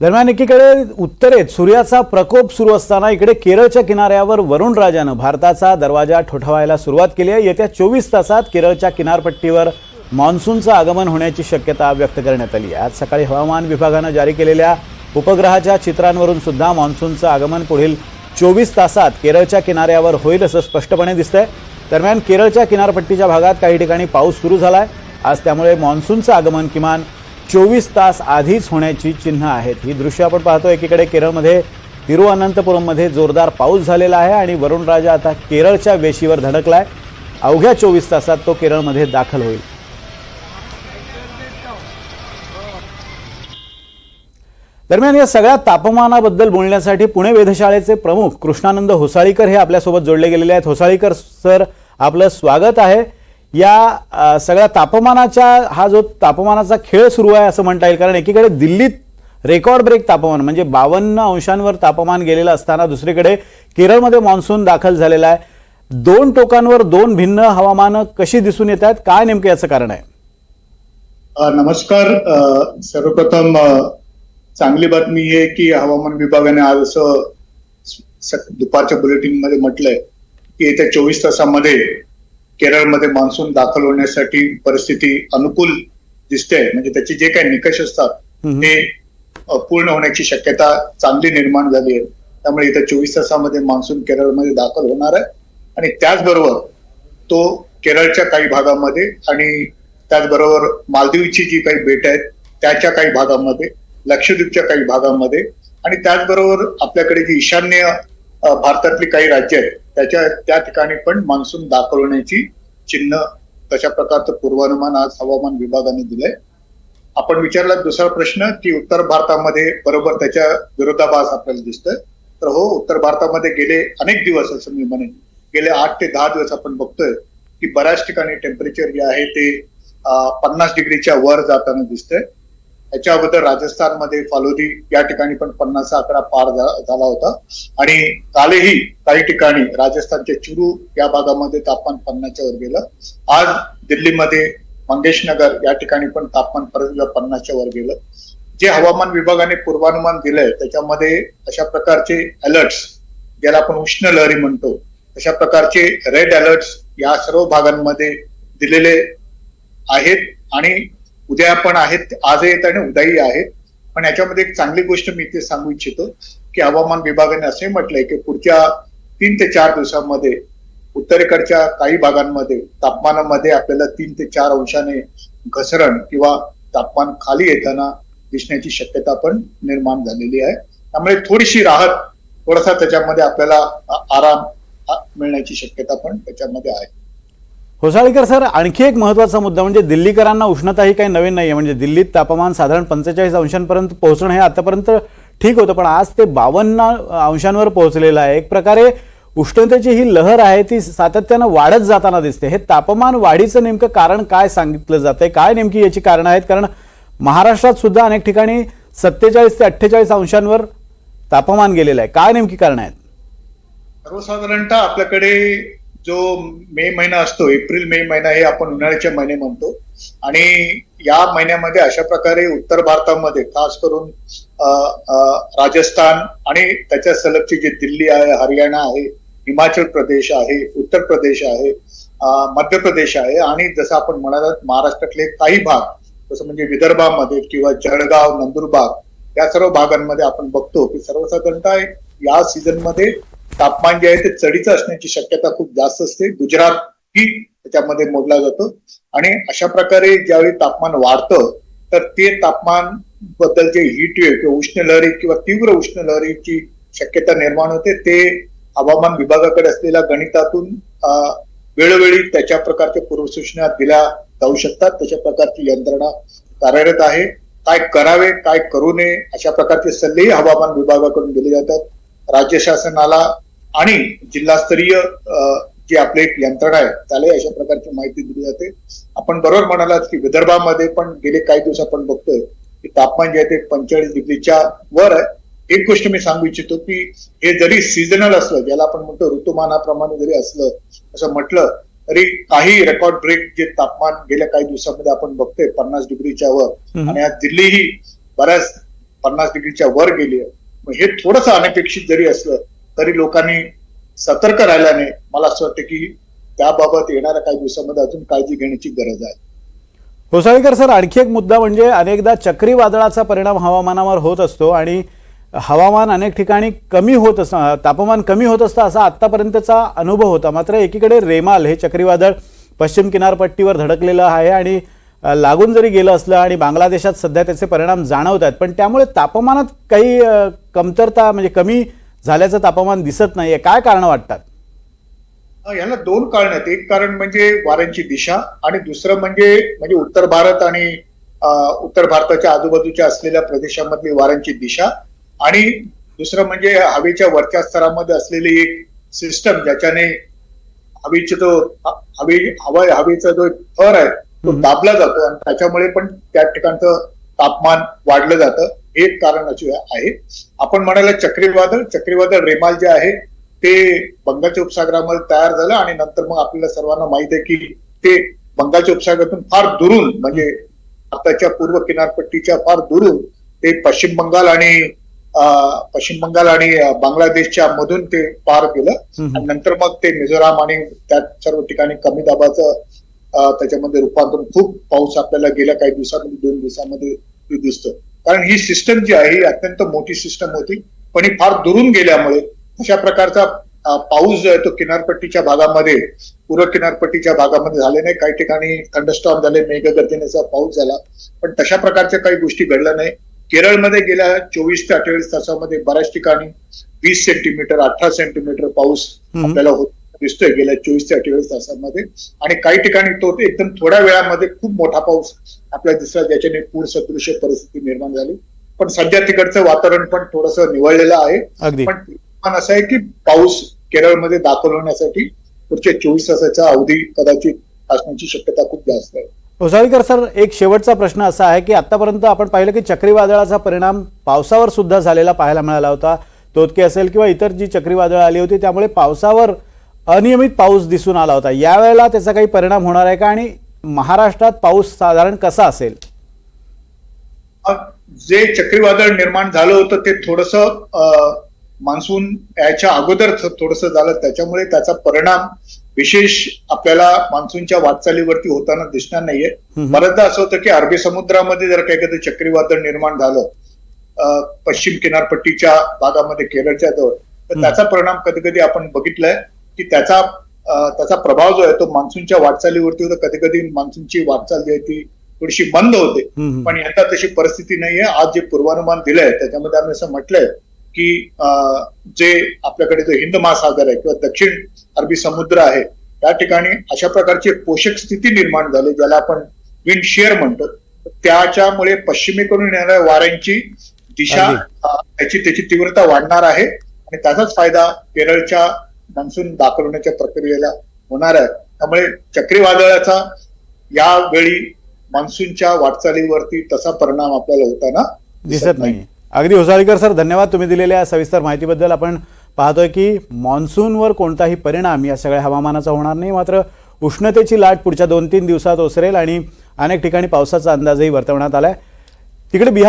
दरम्यान एकीकडे उत्तरेत सूर्याचा प्रकोप सुरू असताना इकडे केरळच्या किनाऱ्यावर वरुणराजानं भारताचा दरवाजा ठोठावायला सुरुवात केली आहे। येत्या 24 तासात केरळच्या किनारपट्टीवर मान्सूनचं आगमन होण्याची शक्यता व्यक्त करण्यात आली आहे। आज सकाळी हवामान विभागानं जारी केलेल्या उपग्रहाच्या चित्रांवरून सुद्धा मान्सूनचं आगमन पुढील 24 तासात केरळच्या किनाऱ्यावर होईल असं स्पष्टपणे दिसतंय। दरम्यान केरळच्या किनारपट्टीच्या भागात काही ठिकाणी पाऊस सुरू झालाय। आज त्यामुळे मान्सूनचं आगमन किमान 24 तास आधीच होण्याची चिन्ह आहेत। ही दृश्य आपण पाहतो। एकीकडे केरळमध्ये तिरुअनंतपुरममध्ये जोरदार पाऊस झालेला आहे आणि वरुणराजा आता केरळच्या वेशीवर धडकलाय। अवघ्या 24 तासात तो केरळमध्ये दाखल होईल। दरम्यान या सगळ्या तापमानाबद्दल बोलण्यासाठी पुणे वेधशाळेचे प्रमुख कृष्णानंद होसाळीकर हे आपल्यासोबत जोडले गेलेले आहेत। होसाळीकर सर, आपलं स्वागत आहे। या सगळ्या तापमानाचा जो तापमानाचा खेळ सुरू आहे असं म्हणता येईल, कारण एकीकडे दिल्लीत रेकॉर्ड ब्रेक तापमान म्हणजे 52 अंशांवर तापमान गेलेलं असताना दुसरीकडे केरळमध्ये मान्सून दाखल झालेला आहे। दोन टोकांवर दोन भिन्न हवामान कशी दिसून येत आहेत, काय नेमकं याचं कारण आहे? नमस्कार। सर्वप्रथम चांगली बातमी आहे की हवामान विभागाने आज असं दुपारच्या बुलेटिन मध्ये म्हटलंय की येत्या 24 तासामध्ये केरळमध्ये मान्सून दाखल होण्यासाठी परिस्थिती अनुकूल दिसते। म्हणजे त्याचे जे काही निकष असतात ते पूर्ण होण्याची शक्यता चांगली निर्माण झाली आहे। त्यामुळे येत्या 24 तासामध्ये मान्सून केरळमध्ये दाखल होणार आहे आणि त्याचबरोबर तो केरळच्या काही भागामध्ये आणि त्याचबरोबर मालदीवची जी काही बेट आहेत त्याच्या काही भागामध्ये, लक्षद्वीपच्या काही भागामध्ये आणि त्याचबरोबर आपल्याकडे जी ईशान्य भारतातली काही राज्य आहेत त्या ठिकाणी पण मान्सून दाखल होण्याची चिन्ह, तशा प्रकारचं पूर्वानुमान आज हवामान विभागाने दिलंय। आपण विचारला दुसरा प्रश्न की उत्तर भारतामध्ये बरोबर त्याच्या विरोधाभास आपल्याला दिसतोय। तर हो, उत्तर भारतामध्ये गेले अनेक दिवस, असं मी म्हणेन गेले 8 ते 10 दिवस आपण बघतोय की बऱ्याच ठिकाणी टेम्परेचर जे आहे ते 50 डिग्रीच्या वर जाताना दिसतंय। याच्या अगोदर राजस्थानमध्ये फालोदी या ठिकाणी पण 50चा आकडा पार झाला होता आणि कालही काही ठिकाणी राजस्थानच्या चुरू या भागामध्ये तापमान 50च्या वर गेलं। आज दिल्लीमध्ये मंगेशनगर या ठिकाणी पण तापमान परत 50च्या वर गेलं। जे हवामान विभागाने पूर्वानुमान दिलंय त्याच्यामध्ये अशा प्रकारचे अलर्ट्स, ज्याला आपण उष्ण लहरी म्हणतो, अशा प्रकारचे रेड अलर्ट्स या सर्व भागांमध्ये दिलेले आहेत आणि उद्या पण आहेत, आज आहेत आणि उद्याही आहेत। पण याच्यामध्ये एक चांगली गोष्ट मी इथे सांगू इच्छितो की हवामान विभागाने असे म्हटलंय की पुढच्या 3 ते 4 दिवसांमध्ये उत्तरेकडच्या काही भागांमध्ये तापमानामध्ये आपल्याला 3 ते 4 अंशाने घसरण किंवा तापमान खाली येताना दिसण्याची शक्यता पण निर्माण झालेली आहे। त्यामुळे थोडीशी राहत, थोडासा त्याच्यामध्ये आपल्याला आराम मिळण्याची शक्यता पण त्याच्यामध्ये आहे। होसाळीकर सर, आणखी एक महत्त्वाचा मुद्दा म्हणजे दिल्लीकरांना उष्णता ही काही नवीन नाहीये। म्हणजे दिल्लीत तापमान साधारण 45 अंशांपर्यंत पोहोचणं हे आतापर्यंत ठीक होतं, पण आज ते 52 अंशांवर पोहोचलेलं आहे। एक प्रकारे उष्णतेची ही लहर आहे ती सातत्यानं वाढत जाताना दिसते। हे तापमान वाढीचं नेमकं कारण काय सांगितलं जातंय, काय नेमकी याची कारणं आहेत? कारण महाराष्ट्रात सुद्धा अनेक ठिकाणी 47 ते 48 अंशांवर तापमान गेलेलं आहे। काय नेमकी कारणं आहेत? सर्वसाधारणतः आपल्याकडे जो मे महिना असतो, एप्रिल मे महिना, हे आपण उन्हाळ्याचे महिने म्हणतो आणि या महिन्यामध्ये अशा प्रकारे उत्तर भारतामध्ये खास करून राजस्थान आणि त्याच्या सलगची जे दिल्ली आहे, हरियाणा आहे, हिमाचल प्रदेश आहे, उत्तर प्रदेश आहे, मध्य प्रदेश आहे आणि जसं आपण म्हणालात महाराष्ट्रातले काही भाग, जसं म्हणजे विदर्भामध्ये किंवा जळगाव, नंदुरबार या सर्व भागांमध्ये आपण बघतो की सर्वसाधारणतः या सीझन मध्ये तापमान जे आहे ते चढीचं असण्याची शक्यता खूप जास्त असते। गुजरात ही त्याच्यामध्ये मोडला जातो आणि अशा प्रकारे ज्यावेळी तापमान वाढतं तर ते तापमान बद्दल जे हीट वेव्ह किंवा उष्ण लहरी किंवा तीव्र उष्ण लहरीची शक्यता निर्माण होते, ते हवामान विभागाकडे असलेल्या गणितातून वेळोवेळी त्याच्या प्रकारच्या पूर्वसूचना दिल्या जाऊ शकतात। तशा प्रकारची यंत्रणा कार्यरत आहे। काय करावे, काय करू नये अशा प्रकारचे सल्लेही हवामान विभागाकडून दिले जातात। राज्य शासनाला आणि जिल्हास्तरीय जी आपली एक यंत्रणा आहे त्याला अशा प्रकारची माहिती दिली जाते। आपण बरोबर म्हणालात की विदर्भामध्ये पण गेले काही दिवस आपण बघतोय की तापमान जे आहे ते 45 डिग्रीच्या वर आहे। एक गोष्ट मी सांगू इच्छितो की हे जरी सीझनल असलं, ज्याला आपण म्हणतो ऋतुमानाप्रमाणे जरी असलं असं म्हटलं तरी काही रेकॉर्ड ब्रेक जे तापमान गेल्या काही दिवसामध्ये आपण बघतोय 50 डिग्रीच्या वर आणि आज दिल्ली ही बऱ्याच 50 डिग्रीच्या वर गेली आहे. मग हे थोडंसं अनपेक्षित जरी असलं तरी लोकांनी सतर्क राहिल्याने मला असं वाटतं की त्याबाबत येणाऱ्या काही दिवसामध्ये अजून काळजी घेण्याची गरज आहे. होसाळीकर सर, आणखी एक मुद्दा म्हणजे अनेकदा चक्रीवादळाचा परिणाम हवामानावर होत असतो आणि हवामान अनेक ठिकाणी कमी होत असतं, तापमान कमी होत असतं असा आत्तापर्यंतचा अनुभव होता. मात्र एकीकडे रेमाल हे चक्रीवादळ पश्चिम किनारपट्टीवर धडकलेलं आहे आणि लागून जरी गेलं असलं आणि बांगलादेशात सध्या त्याचे परिणाम जाणवत आहेत, पण त्यामुळे तापमानात काही कमतरता म्हणजे कमी झाल्याचं तापमान दिसत नाहीये. काय कारण वाटतात? याला दोन कारण आहेत. एक कारण म्हणजे वाऱ्यांची दिशा आणि दुसरं म्हणजे उत्तर भारत आणि उत्तर भारताच्या आजूबाजूच्या असलेल्या प्रदेशामधली वाऱ्यांची दिशा आणि दुसरं म्हणजे हवेच्या वरच्या स्तरामध्ये असलेली एक सिस्टम ज्याच्याने हवेचा जो थर आहे तो दाबला जातो आणि त्याच्यामुळे पण त्या ठिकाणचं तापमान वाढलं जातं. हे एक कारण असे आहे. आपण म्हणाला चक्रीवादळ रेमाल जे आहे ते बंगालच्या उपसागरामध्ये तयार झालं आणि नंतर मग आपल्याला सर्वांना माहित आहे की ते बंगालच्या उपसागरातून फार दुरून म्हणजे भारताच्या पूर्व किनारपट्टीच्या फार दुरून ते पश्चिम बंगाल आणि बांगलादेशच्या मधून ते पार केलं आणि नंतर मग ते मिझोराम आणि त्या सर्व ठिकाणी कमी दाबाचं त्याच्यामध्ये रूपांतरण खूप पाऊस आपल्याला गेल्या काही दिवसांमध्ये 2 दिवसामध्ये दिसतो. कारण ही सिस्टम जी आहे ही अत्यंत मोठी सिस्टम होती पण ही फार दुरून गेल्यामुळे अशा प्रकारचा पाऊस जो आहे तो किनारपट्टीच्या भागामध्ये पूर्व किनारपट्टीच्या भागामध्ये झाले नाही. काही ठिकाणी थंडरस्टॉर्म झाले, मेघगर्जनेचा पाऊस झाला पण तशा प्रकारच्या काही गोष्टी घडल्या नाही. केरळमध्ये गेल्या 24 ते 28 तासामध्ये बऱ्याच ठिकाणी 20 सेंटीमीटर 18 सेंटीमीटर पाऊस आपल्याला दिसतोय गेल्या 24 ते 28 तासांमध्ये आणि काही ठिकाणी तो एकदम थोड्या वेळामध्ये खूप मोठा पाऊस आपल्याला दिसला ज्याच्याने पूर सदृश परिस्थिती निर्माण झाली. पण सध्या तिकडचं वातावरण पण थोडंसं निवळलेलं आहे. पण असं आहे की पाऊस केरळमध्ये दाखल होण्यासाठी पुढच्या 24 तासाचा अवधी कदाचित असण्याची शक्यता खूप जास्त आहे. होसाळीकर सर, एक शेवटचा प्रश्न असा आहे की आतापर्यंत आपण पाहिलं की चक्रीवादळाचा परिणाम पावसावर सुद्धा झालेला पाहायला मिळाला होता. तोतके असेल किंवा इतर जी चक्रीवादळ आली होती त्यामुळे पावसावर अनियमित पाऊस दिसून आला होता. यावेळेला त्याचा काही परिणाम होणार आहे का आणि महाराष्ट्रात पाऊस साधारण कसा असेल? जे चक्रीवादळ निर्माण झालं होतं ते थोडंसं मान्सून याच्या अगोदर थोडंसं झालं त्याच्यामुळे त्याचा परिणाम विशेष आपल्याला मान्सूनच्या वाटचालीवरती होताना दिसणार नाहीये. बऱ्याचदा असं होतं की अरबी समुद्रामध्ये जर काही चक्रीवादळ निर्माण झालं पश्चिम किनारपट्टीच्या भागामध्ये केरळच्या जवळ तर त्याचा परिणाम कधी कधी आपण बघितलाय की त्याचा प्रभाव जो आहे तो मान्सूनच्या वाटचालीवरती होतो. कधी कधी मान्सूनची वाटचाल जी आहे ती थोडीशी बंद होते पण यंदा तशी परिस्थिती नाहीये. आज जे पूर्वानुमान दिलंय त्याच्यामध्ये आम्ही असं म्हटलंय की जे आपल्याकडे जो हिंद महासागर आहे किंवा दक्षिण अरबी समुद्र आहे त्या ठिकाणी अशा प्रकारची पोषक स्थिती निर्माण झाली ज्याला आपण विंड शेअर म्हणतो. त्याच्यामुळे पश्चिमेकडून येणाऱ्या वाऱ्यांची दिशा त्याची तीव्रता वाढणार आहे आणि त्याचाच फायदा केरळच्या मान्सून दाखल होण्याच्या प्रक्रियेला होणार आहे. त्यामुळे चक्रीवादळाचा यावेळी मान्सूनच्या वाटचालीवरती तसा परिणाम आपल्याला होताना दिसत नाही. अगदी होसाळीकर सर, धन्यवाद तुम्ही दिलेल्या सविस्तर माहितीबद्दल. आपण पाहतोय की मान्सूनवर कोणताही परिणाम या सगळ्या हवामानाचा होणार नाही, मात्र उष्णतेची लाट पुढच्या 2-3 दिवसात ओसरेल आणि अनेक ठिकाणी पावसाचा अंदाजही वर्तवण्यात आलाय. तिकडे बिहार